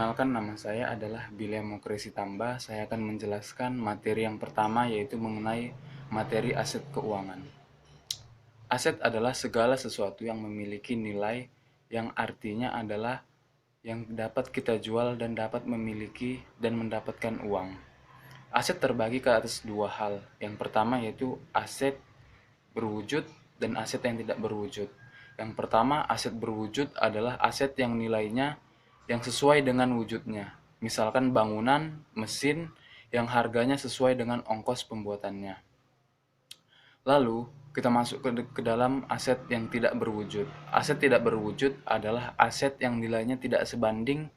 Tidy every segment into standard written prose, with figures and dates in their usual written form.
Perkenalkan, nama saya adalah Billy Mokresi Tamba. Saya akan menjelaskan materi yang pertama, yaitu mengenai materi aset keuangan. Aset adalah segala sesuatu yang memiliki nilai, yang artinya adalah yang dapat kita jual dan dapat memiliki dan mendapatkan uang. Aset terbagi ke atas dua hal. Yang pertama yaitu aset berwujud dan aset yang tidak berwujud. Yang pertama, aset berwujud adalah aset yang nilainya yang sesuai dengan wujudnya. Misalkan bangunan, mesin yang harganya sesuai dengan ongkos pembuatannya. Lalu, kita masuk ke dalam aset yang tidak berwujud. Aset tidak berwujud adalah aset yang nilainya tidak sebanding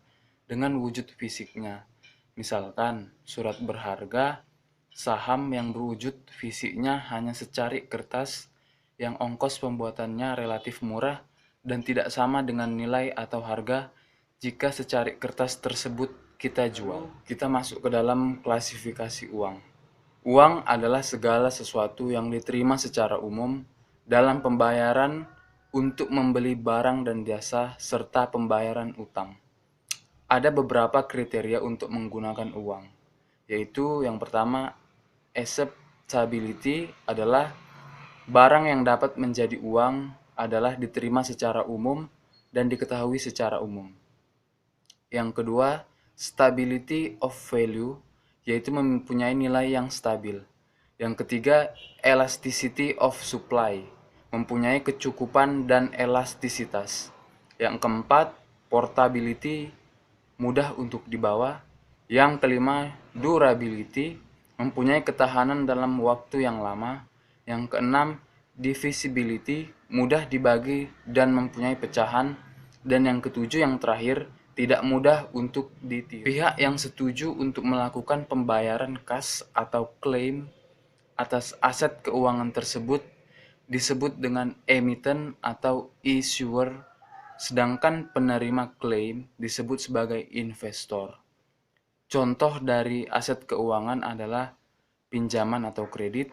dengan wujud fisiknya. Misalkan, surat berharga, saham yang berwujud fisiknya hanya secari kertas yang ongkos pembuatannya relatif murah dan tidak sama dengan nilai atau harga jika secari kertas tersebut kita jual. Kita masuk ke dalam klasifikasi uang. Uang adalah segala sesuatu yang diterima secara umum dalam pembayaran untuk membeli barang dan jasa serta pembayaran utang. Ada beberapa kriteria untuk menggunakan uang, yaitu yang pertama, acceptability adalah barang yang dapat menjadi uang adalah diterima secara umum dan diketahui secara umum. Yang kedua, stability of value, yaitu mempunyai nilai yang stabil. Yang ketiga, elasticity of supply, mempunyai kecukupan dan elastisitas. Yang keempat, portability, mudah untuk dibawa. Yang kelima, durability, mempunyai ketahanan dalam waktu yang lama. Yang keenam, divisibility, mudah dibagi dan mempunyai pecahan. Dan yang ketujuh, yang terakhir, tidak mudah untuk ditiru. Pihak yang setuju untuk melakukan pembayaran kas atau klaim atas aset keuangan tersebut disebut dengan emiten atau issuer, sedangkan penerima klaim disebut sebagai investor. Contoh dari aset keuangan adalah pinjaman atau kredit,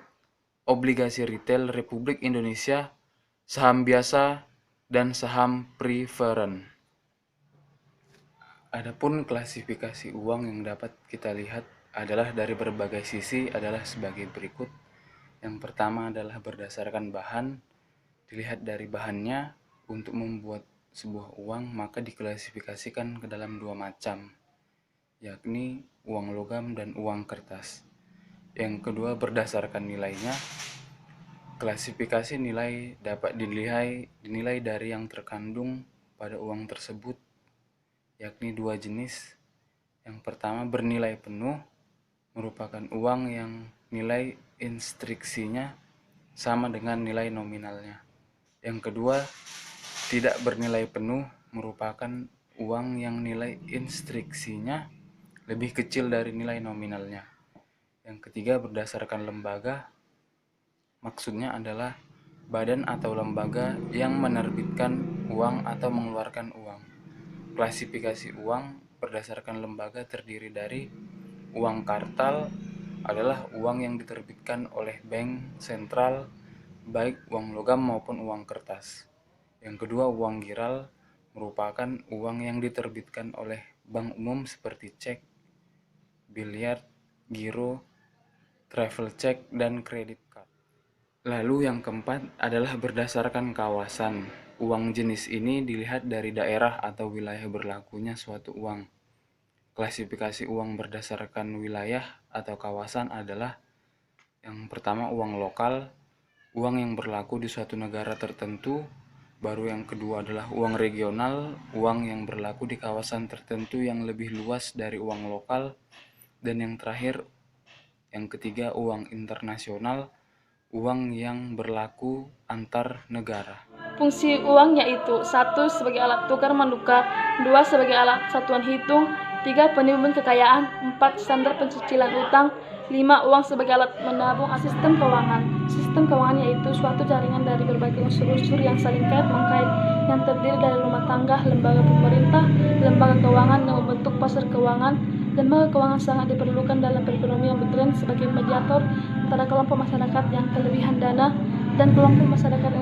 obligasi retail Republik Indonesia, saham biasa, dan saham preferen. Adapun klasifikasi uang yang dapat kita lihat adalah dari berbagai sisi adalah sebagai berikut. Yang pertama adalah berdasarkan bahan. Dilihat dari bahannya, untuk membuat sebuah uang maka diklasifikasikan ke dalam dua macam, yakni uang logam dan uang kertas. Yang kedua, berdasarkan nilainya. Klasifikasi nilai dapat dinilai dari yang terkandung pada uang tersebut, yakni dua jenis. Yang pertama, bernilai penuh, merupakan uang yang nilai instruksinya sama dengan nilai nominalnya. Yang kedua, tidak bernilai penuh, merupakan uang yang nilai instruksinya lebih kecil dari nilai nominalnya. Yang ketiga, berdasarkan lembaga. Maksudnya adalah badan atau lembaga yang menerbitkan uang atau mengeluarkan uang. Klasifikasi uang berdasarkan lembaga terdiri dari uang kartal adalah uang yang diterbitkan oleh bank sentral, baik uang logam maupun uang kertas. Yang kedua, uang giral merupakan uang yang diterbitkan oleh bank umum seperti cek, biliar, giro, travel check, dan kredit card. Lalu yang keempat adalah berdasarkan kawasan. Uang jenis ini dilihat dari daerah atau wilayah berlakunya suatu uang. Klasifikasi uang berdasarkan wilayah atau kawasan adalah yang pertama, uang lokal, uang yang berlaku di suatu negara tertentu. Baru yang kedua adalah uang regional, uang yang berlaku di kawasan tertentu yang lebih luas dari uang lokal. Dan yang terakhir, yang ketiga, uang internasional, uang yang berlaku antar negara. Fungsi uang yaitu 1. Sebagai alat tukar menukar, 2. Sebagai alat satuan hitung, 3. Penimbun kekayaan, 4. Standar pencicilan utang, 5. Uang sebagai alat menabung. Sistem keuangan. Sistem keuangan yaitu suatu jaringan dari berbagai unsur-unsur yang saling kait-mengkait, yang terdiri dari rumah tangga, lembaga pemerintah, lembaga keuangan yang membentuk pasar keuangan. Lembaga keuangan sangat diperlukan dalam perekonomian modern sebagai mediator antara kelompok masyarakat yang kelebihan dana dan kelompok masyarakat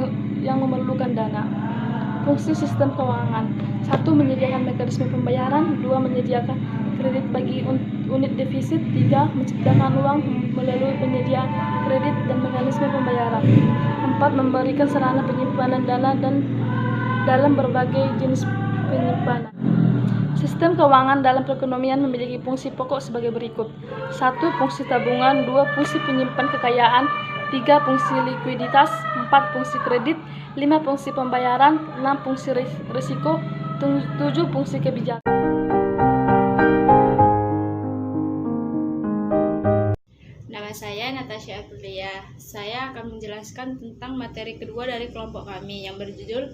yang memerlukan dana. Fungsi sistem keuangan: 1. Menyediakan mekanisme pembayaran. 2. Menyediakan kredit bagi unit defisit. 3. Menciptakan uang melalui penyediaan kredit dan mekanisme pembayaran. 4. Memberikan sarana penyimpanan dana dan dalam berbagai jenis penyimpanan. Sistem keuangan dalam perekonomian memiliki fungsi pokok sebagai berikut. 1. Fungsi tabungan. 2. Fungsi penyimpan kekayaan. 3. Fungsi likuiditas. 4. Fungsi kredit. 5. Fungsi pembayaran. 6. Fungsi risiko. 7. Fungsi kebijakan. Nama saya Natasha Aprilia. Saya akan menjelaskan tentang materi kedua dari kelompok kami yang berjudul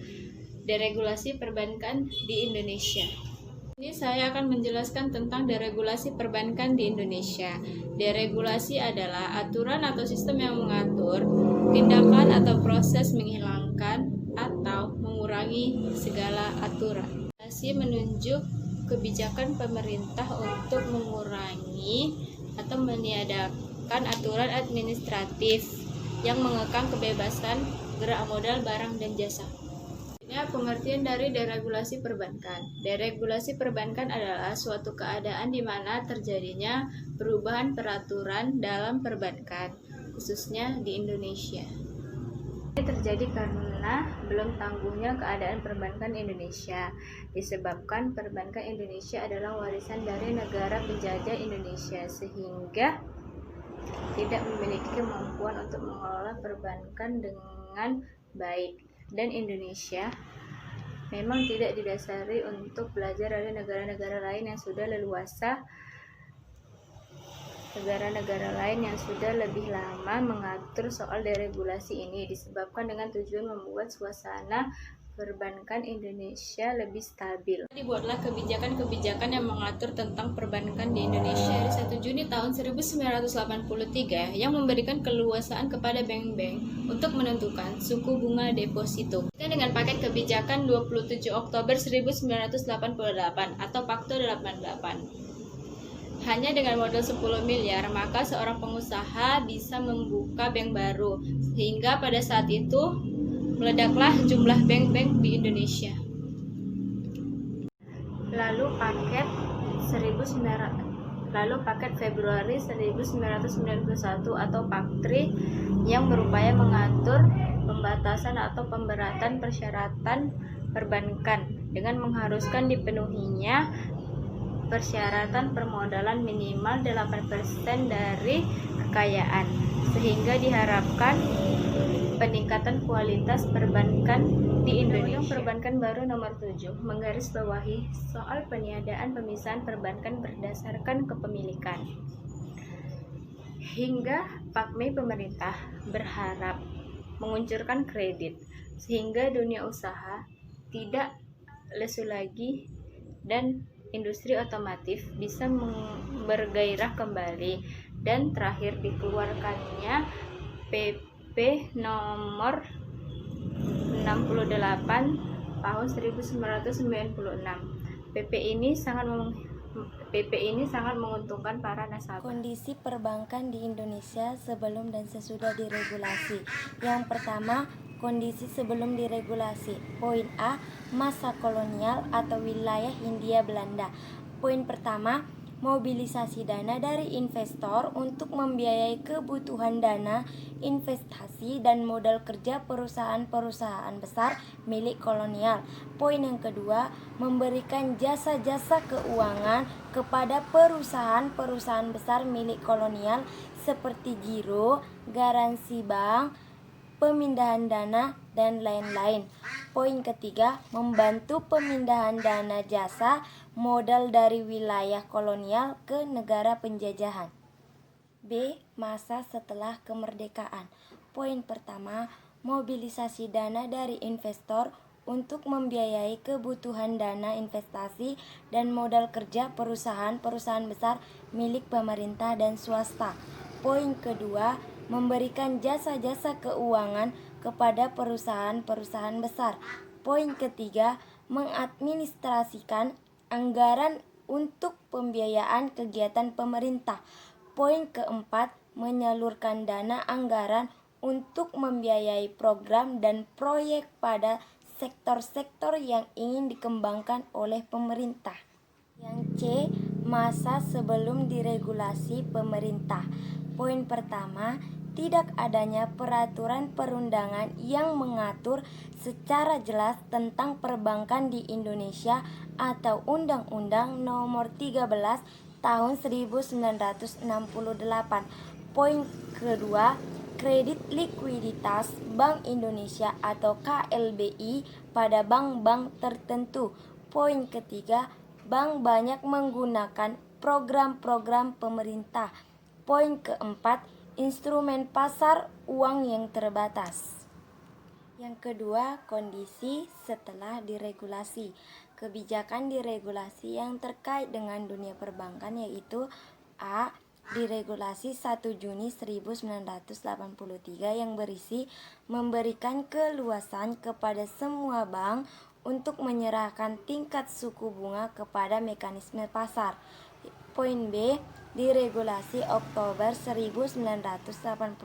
Deregulasi Perbankan di Indonesia. Ini saya akan menjelaskan tentang deregulasi perbankan di Indonesia. Deregulasi adalah aturan atau sistem yang mengatur tindakan atau proses menghilangkan atau mengurangi segala aturan. Deregulasi menunjuk kebijakan pemerintah untuk mengurangi atau meniadakan aturan administratif yang mengekang kebebasan gerak modal barang dan jasa. Pengertian dari deregulasi perbankan. Deregulasi perbankan adalah suatu keadaan di mana terjadinya perubahan peraturan dalam perbankan, khususnya di Indonesia. Ini terjadi karena belum tangguhnya keadaan perbankan Indonesia, disebabkan perbankan Indonesia adalah warisan dari negara penjajah Indonesia, sehingga tidak memiliki kemampuan untuk mengelola perbankan dengan baik. Dan Indonesia memang tidak didasari untuk belajar dari negara-negara lain yang sudah leluasa, negara-negara lain yang sudah lebih lama mengatur soal deregulasi ini, disebabkan dengan tujuan membuat suasana perbankan Indonesia lebih stabil. Dibuatlah kebijakan-kebijakan yang mengatur tentang perbankan di Indonesia dari 1 Juni tahun 1983 yang memberikan keleluasaan kepada bank-bank untuk menentukan suku bunga deposito. Dengan paket kebijakan 27 Oktober 1988 atau Pakto 88. Hanya dengan modal 10 miliar, maka seorang pengusaha bisa membuka bank baru, sehingga pada saat itu meledaklah jumlah bank-bank di Indonesia. Lalu paket Februari 1991 atau Paktri yang berupaya mengatur pembatasan atau pemberatan persyaratan perbankan dengan mengharuskan dipenuhinya persyaratan permodalan minimal 8% dari kekayaan, sehingga diharapkan peningkatan kualitas perbankan di Indonesia. Perbankan baru nomor 7 menggarisbawahi soal peniadaan pemisahan perbankan berdasarkan kepemilikan. Hingga PAKMI pemerintah berharap menguncurkan kredit sehingga dunia usaha tidak lesu lagi dan industri otomotif bisa bergairah kembali. Dan terakhir dikeluarkannya PP nomor 68 tahun 1996. PP ini sangat menguntungkan para nasabah. Kondisi perbankan di Indonesia sebelum dan sesudah diregulasi. Yang pertama, kondisi sebelum diregulasi. Poin A, masa kolonial atau wilayah Hindia Belanda. Poin pertama, mobilisasi dana dari investor untuk membiayai kebutuhan dana, investasi, dan modal kerja perusahaan-perusahaan besar milik kolonial. Poin yang kedua, memberikan jasa-jasa keuangan kepada perusahaan-perusahaan besar milik kolonial seperti giro, garansi bank, pemindahan dana, dan lain-lain. Poin ketiga, membantu pemindahan dana jasa modal dari wilayah kolonial ke negara penjajahan. B. Masa setelah kemerdekaan. Poin pertama, mobilisasi dana dari investor untuk membiayai kebutuhan dana investasi dan modal kerja perusahaan-perusahaan besar milik pemerintah dan swasta. Poin kedua, memberikan jasa-jasa keuangan kepada perusahaan-perusahaan besar. Poin ketiga, mengadministrasikan anggaran untuk pembiayaan kegiatan pemerintah. Poin keempat, menyalurkan dana anggaran untuk membiayai program dan proyek pada sektor-sektor yang ingin dikembangkan oleh pemerintah. Yang C, masa sebelum diregulasi pemerintah. Poin pertama, tidak adanya peraturan perundangan yang mengatur secara jelas tentang perbankan di Indonesia atau Undang-Undang Nomor 13 Tahun 1968. Poin kedua, kredit likuiditas Bank Indonesia atau KLBI pada bank-bank tertentu. Poin ketiga, bank banyak menggunakan program-program pemerintah. Poin keempat, instrumen pasar uang yang terbatas. Yang kedua, kondisi setelah diregulasi. Kebijakan diregulasi yang terkait dengan dunia perbankan yaitu A. Diregulasi 1 Juni 1983 yang berisi memberikan keluasan kepada semua bank untuk menyerahkan tingkat suku bunga kepada mekanisme pasar. Poin B, diregulasi Oktober 1988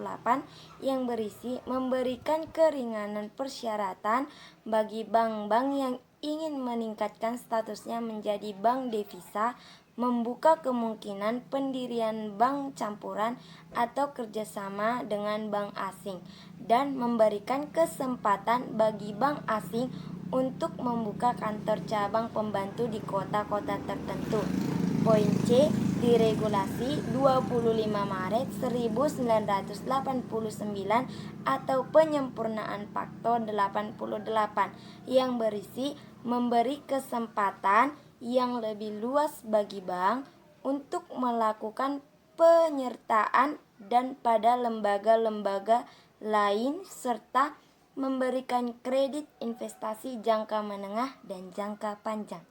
yang berisi memberikan keringanan persyaratan bagi bank-bank yang ingin meningkatkan statusnya menjadi bank devisa, membuka kemungkinan pendirian bank campuran atau kerjasama dengan bank asing, dan memberikan kesempatan bagi bank asing untuk membuka kantor cabang pembantu di kota-kota tertentu. Poin C, diregulasi 25 Maret 1989 atau penyempurnaan Faktor 88 yang berisi memberi kesempatan yang lebih luas bagi bank untuk melakukan penyertaan dan pada lembaga-lembaga lain serta memberikan kredit investasi jangka menengah dan jangka panjang.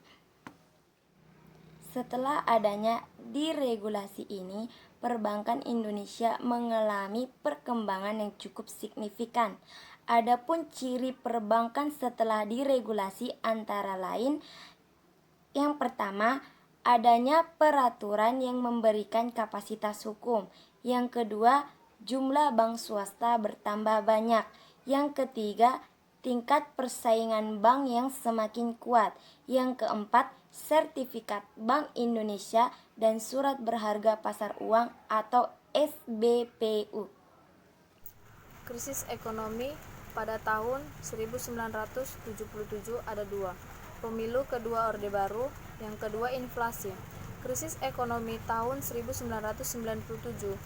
Setelah adanya diregulasi ini, perbankan Indonesia mengalami perkembangan yang cukup signifikan. Adapun ciri perbankan setelah diregulasi antara lain, yang pertama, adanya peraturan yang memberikan kapasitas hukum. Yang kedua, jumlah bank swasta bertambah banyak. Yang ketiga, tingkat persaingan bank yang semakin kuat. Yang keempat, sertifikat Bank Indonesia dan surat berharga pasar uang atau SBPU. Krisis ekonomi pada tahun 1977 ada dua. Pemilu kedua Orde Baru, yang kedua inflasi. Krisis ekonomi tahun 1997.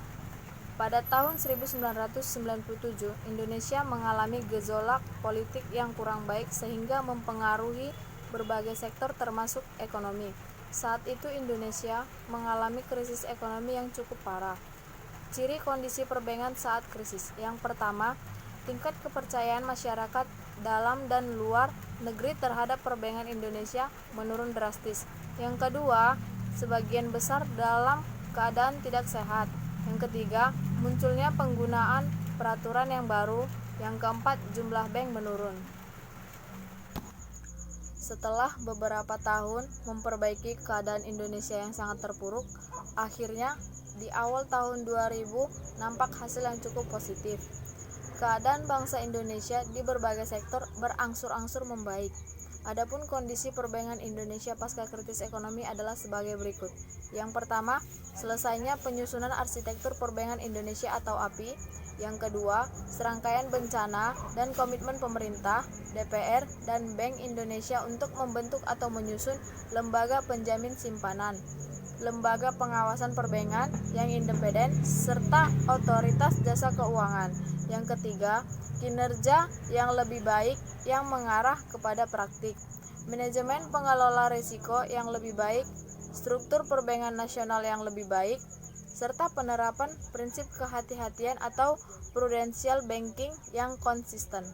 Pada tahun 1997, Indonesia mengalami gejolak politik yang kurang baik sehingga mempengaruhi berbagai sektor termasuk ekonomi. Saat itu Indonesia mengalami krisis ekonomi yang cukup parah. Ciri kondisi perbankan saat krisis. Yang pertama, tingkat kepercayaan masyarakat dalam dan luar negeri terhadap perbankan Indonesia menurun drastis. Yang kedua, sebagian besar dalam keadaan tidak sehat. Yang ketiga, munculnya penggunaan peraturan yang baru. Yang keempat, jumlah bank menurun. Setelah beberapa tahun memperbaiki keadaan Indonesia yang sangat terpuruk, akhirnya di awal tahun 2000 nampak hasil yang cukup positif. Keadaan bangsa Indonesia di berbagai sektor berangsur-angsur membaik. Adapun kondisi perbankan Indonesia pasca krisis ekonomi adalah sebagai berikut. Yang pertama, selesainya penyusunan arsitektur perbankan Indonesia atau API. Yang kedua, serangkaian bencana dan komitmen pemerintah, DPR, dan Bank Indonesia untuk membentuk atau menyusun lembaga penjamin simpanan, lembaga pengawasan perbankan yang independen, serta otoritas jasa keuangan. Yang ketiga, kinerja yang lebih baik yang mengarah kepada praktik, manajemen pengelola risiko yang lebih baik, struktur perbankan nasional yang lebih baik, serta penerapan prinsip kehati-hatian atau prudential banking yang konsisten.